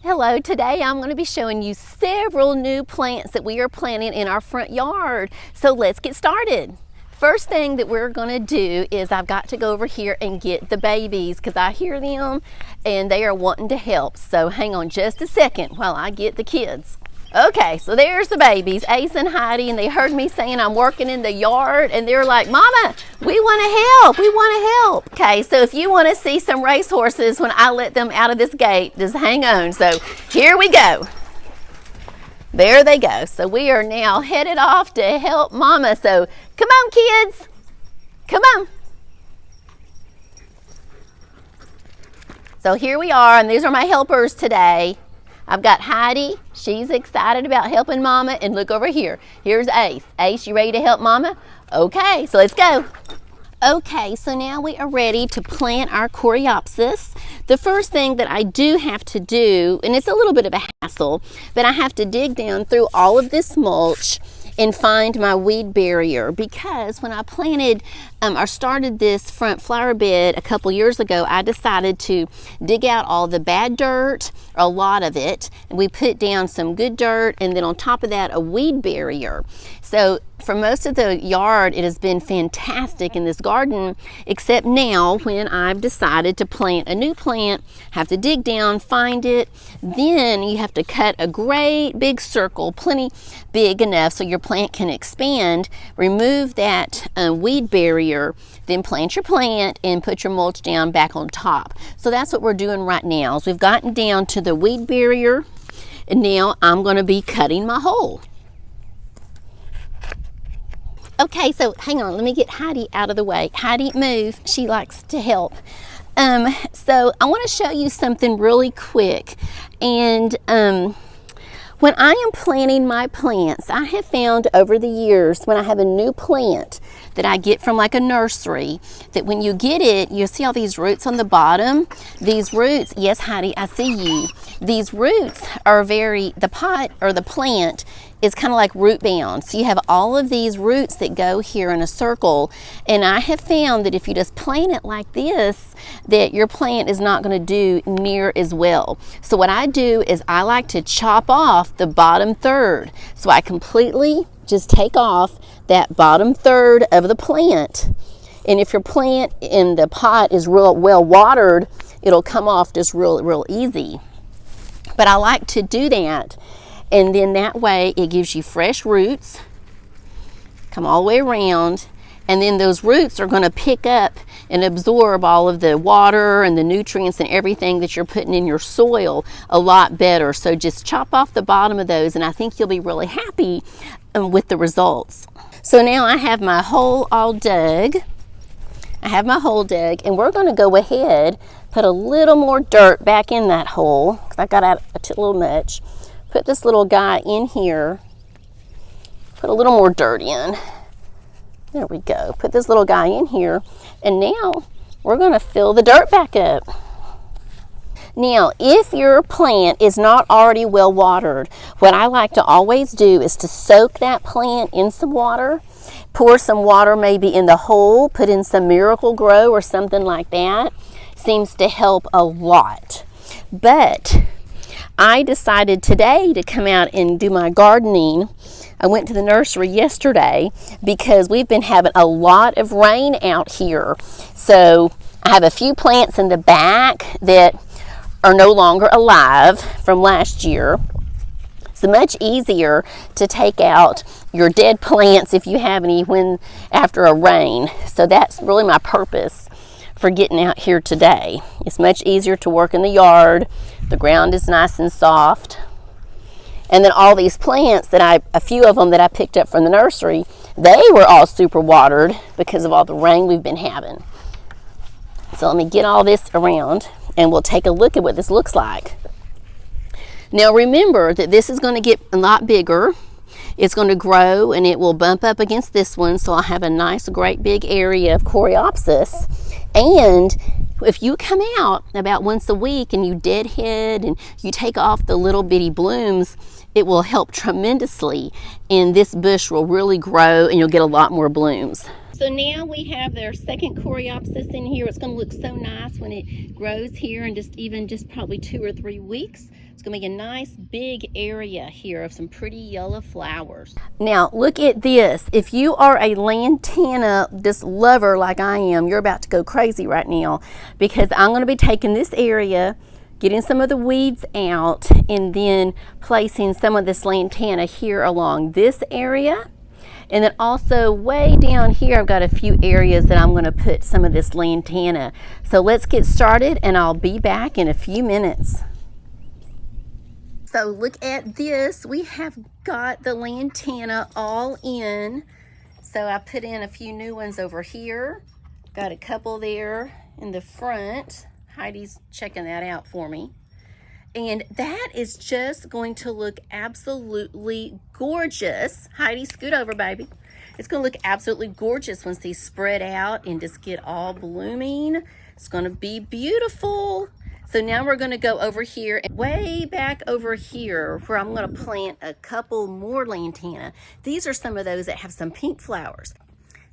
Hello, today I'm going to be showing you several new plants that we are planting in our front yard. So let's get started. First thing that we're going to do is I've got to go over here and get the babies because I hear them and they are wanting to help. So hang on just a second while I get the kids. Okay, so there's the babies, Ace and Heidi, and they heard me saying I'm working in the yard, and they're like, Mama, we want to help, we want to help. Okay, so if you want to see some racehorses when I let them out of this gate, just hang on. So here we go. There they go. So we are now headed off to help Mama. So come on, kids. Come on. So here we are, and these are my helpers today. I've got Heidi. She's excited about helping Mama. And look over here. Here's Ace. Ace, you ready to help Mama? Okay, so let's go. Okay, so now we are ready to plant our coreopsis. The first thing that I do have to do, and it's a little bit of a hassle, but I have to dig down through all of this mulch and find my weed barrier, because when I planted or started this front flower bed a couple years ago, I decided to dig out all the bad dirt, a lot of it, and we put down some good dirt, and then on top of that a weed barrier. So for most of the yard it has been fantastic in this garden, except now when I've decided to plant a new plant, have to dig down, find it, then you have to cut a great big circle, plenty big enough so your plant can expand, remove that weed barrier, then plant your plant and put your mulch down back on top. So that's what we're doing right now. So we've gotten down to the weed barrier, and now I'm going to be cutting my hole. Okay, so hang on, let me get Heidi out of the way. Heidi, move. She likes to help. So I want to show you something really quick. And when I am planting my plants, I have found over the years when I have a new plant that I get from like a nursery, that when you get it, you see all these roots on the bottom. These roots, yes, Heidi, I see you. These roots are the pot or the plant is kind of like root bound. So you have all of these roots that go here in a circle. And I have found that if you just plant it like this, that your plant is not going to do near as well. So what I do is I like to chop off the bottom third. So I completely just take off that bottom third of the plant. And if your plant in the pot is real well watered, it'll come off just real easy. But I like to do that. And then that way it gives you fresh roots, come all the way around, and then those roots are going to pick up and absorb all of the water and the nutrients and everything that you're putting in your soil a lot better. So just chop off the bottom of those, and I think you'll be really happy with the results. So now I have my hole all dug. And we're going to go ahead, put a little more dirt back in that hole, because I got out a little much. Put this little guy in here, put a little more dirt in. There we go. Put this little guy in here, and now we're going to fill the dirt back up. Now, if your plant is not already well watered, what I like to always do is to soak that plant in some water, pour some water maybe in the hole, put in some Miracle Grow or something like that. Seems to help a lot. But I decided today to come out and do my gardening. I went to the nursery yesterday because we've been having a lot of rain out here. So I have a few plants in the back that are no longer alive from last year. It's much easier to take out your dead plants if you have any after a rain. So that's really my purpose for getting out here today. It's much easier to work in the yard. The ground is nice and soft. And then all these plants a few of them that I picked up from the nursery, they were all super watered because of all the rain we've been having. So let me get all this around and we'll take a look at what this looks like. Now remember that this is going to get a lot bigger. It's going to grow and it will bump up against this one, so I'll have a nice great big area of coreopsis. And if you come out about once a week and you deadhead and you take off the little bitty blooms, it will help tremendously, and this bush will really grow and you'll get a lot more blooms. So now we have their second coreopsis in here. It's going to look so nice when it grows here in just probably 2 or 3 weeks. It's gonna be a nice big area here of some pretty yellow flowers. Now look at this. If you are a lantana this lover like I am, you're about to go crazy right now, because I'm gonna be taking this area, getting some of the weeds out, and then placing some of this lantana here along this area. And then also way down here, I've got a few areas that I'm gonna put some of this lantana. So let's get started and I'll be back in a few minutes. So look at this. We have got the lantana all in. So I put in a few new ones over here. Got a couple there in the front. Heidi's checking that out for me. And that is just going to look absolutely gorgeous. Heidi, scoot over, baby. It's going to look absolutely gorgeous once these spread out and just get all blooming. It's going to be beautiful. So now we're going to go over here, way back over here, where I'm going to plant a couple more lantana. These are some of those that have some pink flowers.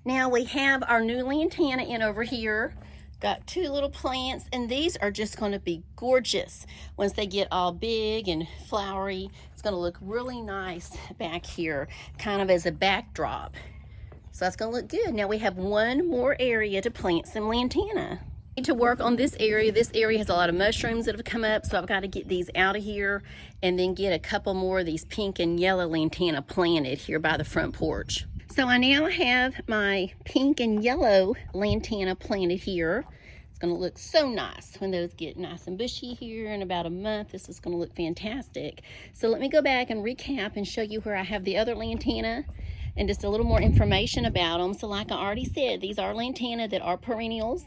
Now we have our new lantana in over here. Got two little plants, and these are just going to be gorgeous once they get all big and flowery. It's going to look really nice back here, kind of as a backdrop. So that's going to look good. Now we have one more area to plant some lantana. I need to work on this area. This area has a lot of mushrooms that have come up, so I've got to get these out of here and then get a couple more of these pink and yellow lantana planted here by the front porch. So I now have my pink and yellow lantana planted here. It's going to look so nice when those get nice and bushy here in about a month. This is going to look fantastic. So let me go back and recap and show you where I have the other lantana and just a little more information about them. So like I already said, these are lantana that are perennials,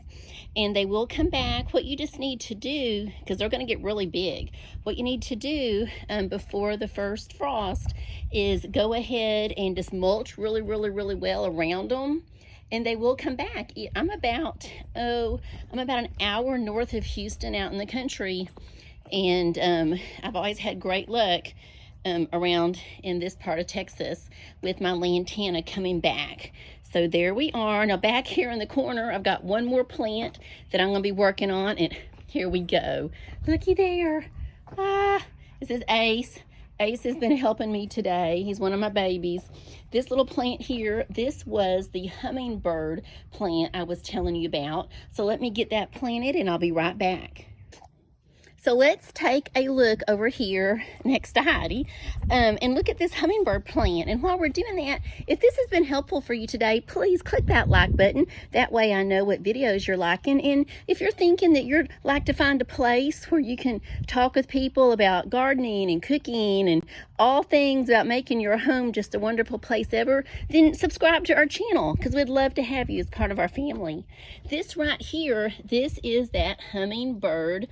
and they will come back. What you just need to do, because they're going to get really big, what you need to do before the first frost is go ahead and just mulch really well around them, and they will come back. I'm about an hour north of Houston out in the country, and I've always had great luck around in this part of Texas with my lantana coming back. So there we are. Now back here in the corner, I've got one more plant that I'm going to be working on, and here we go. Looky there. This is Ace. Ace has been helping me today. He's one of my babies. This little plant here, this was the hummingbird plant I was telling you about. So let me get that planted and I'll be right back. So let's take a look over here next to Heidi and look at this hummingbird plant. And while we're doing that, if this has been helpful for you today, please click that like button. That way I know what videos you're liking. And if you're thinking that you'd like to find a place where you can talk with people about gardening and cooking and all things about making your home just a wonderful place ever, then subscribe to our channel, because we'd love to have you as part of our family. This right here, this is that hummingbird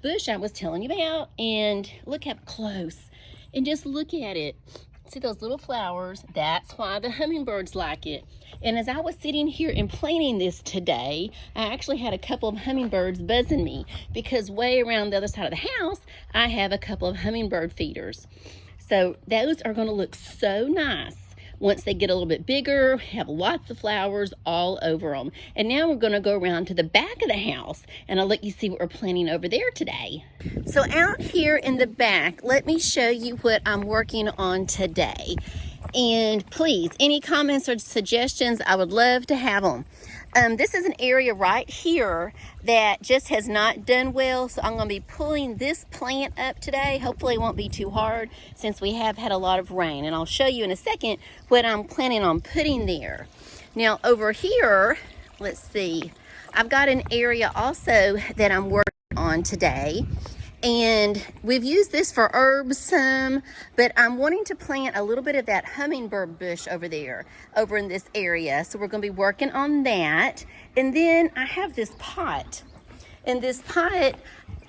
bush I was telling you about, and look up close and just look at it. See those little flowers? That's why the hummingbirds like it. And as I was sitting here and planting this today, I actually had a couple of hummingbirds buzzing me, because way around the other side of the house I have a couple of hummingbird feeders. So those are going to look so nice once they get a little bit bigger, have lots of flowers all over them. And now we're going to go around to the back of the house, and I'll let you see what we're planting over there today. So out here in the back, let me show you what I'm working on today. And please, any comments or suggestions, I would love to have them. This is an area right here that just has not done well, so I'm going to be pulling this plant up today. Hopefully it won't be too hard since we have had a lot of rain, and I'll show you in a second what I'm planning on putting there. Now over here, let's see, I've got an area also that I'm working on today, and we've used this for herbs some, but I'm wanting to plant a little bit of that hummingbird bush over there, over in this area. So we're going to be working on that. And then I have this pot. And this pot,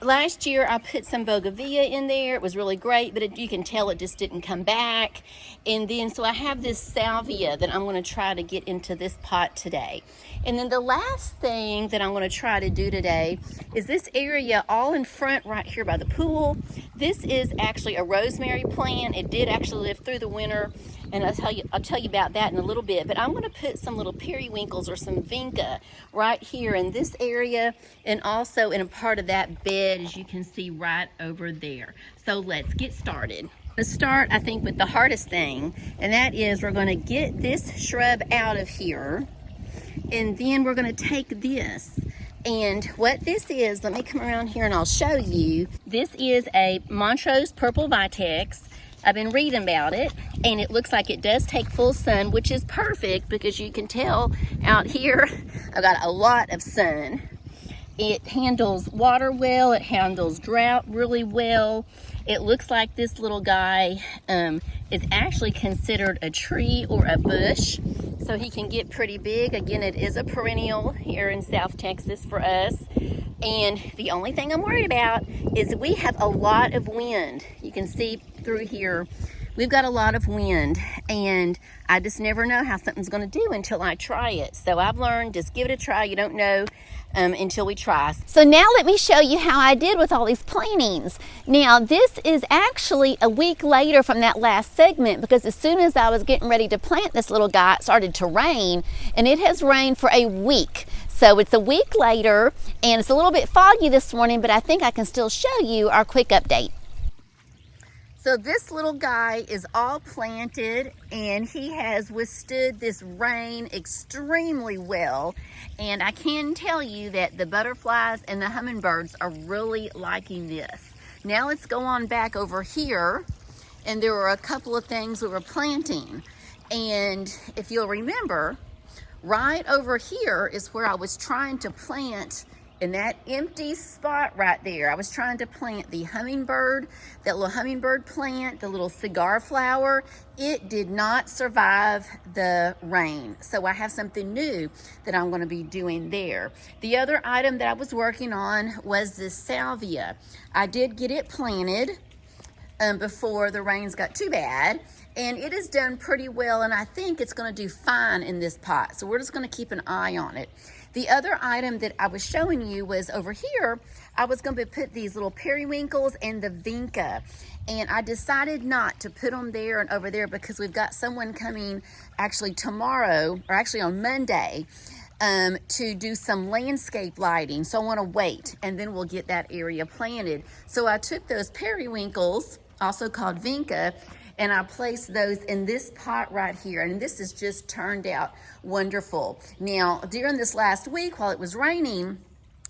last year I put some bougainvillea in there. It was really great, but you can tell it just didn't come back. And then so I have this salvia that I'm going to try to get into this pot today. And then the last thing that I'm going to try to do today is this area all in front right here by the pool. This is actually a rosemary plant. It did actually live through the winter, and I'll tell you about that in a little bit. But I'm going to put some little periwinkles or some vinca right here in this area, and also in a part of that bed bed, as you can see right over there. So let's get started. Let's start, I think, with the hardest thing, and that is we're going to get this shrub out of here, and then we're going to take this. And what this is, let me come around here and I'll show you. This is a Montrose Purple Vitex. I've been reading about it, and it looks like it does take full sun, which is perfect because you can tell out here I've got a lot of sun. It handles water well, it handles drought really well. It looks like this little guy is actually considered a tree or a bush, so he can get pretty big. Again, it is a perennial here in South Texas for us. And the only thing I'm worried about is we have a lot of wind. You can see through here, we've got a lot of wind, and I just never know how something's going to do until I try it. So I've learned, just give it a try. You don't know until we try. So now let me show you how I did with all these plantings. Now this is actually a week later from that last segment, because as soon as I was getting ready to plant this little guy, it started to rain, and it has rained for a week. So it's a week later, and it's a little bit foggy this morning, but I think I can still show you our quick update. So this little guy is all planted, and he has withstood this rain extremely well. And I can tell you that the butterflies and the hummingbirds are really liking this. Now let's go on back over here, and there were a couple of things we were planting. And if you'll remember, right over here is where I was trying to plant. In that empty spot right there, I was trying to plant the hummingbird, that little hummingbird plant, the little cigar flower. It did not survive the rain. So I have something new that I'm going to be doing there. The other item that I was working on was this salvia. I did get it planted before the rains got too bad, and it has done pretty well, and I think it's going to do fine in this pot. So we're just going to keep an eye on it. The other item that I was showing you was over here. I was going to put these little periwinkles and the vinca, and I decided not to put them there and over there because we've got someone coming actually tomorrow, or actually on Monday, to do some landscape lighting. So I want to wait, and then we'll get that area planted. So I took those periwinkles, also called vinca, and I placed those in this pot right here, and this has just turned out wonderful. Now, during this last week while it was raining,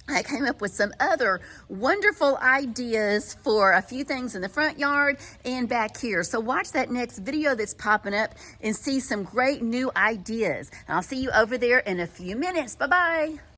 I came up with some other wonderful ideas for a few things in the front yard and back here. So watch that next video that's popping up and see some great new ideas. And I'll see you over there in a few minutes. Bye-bye.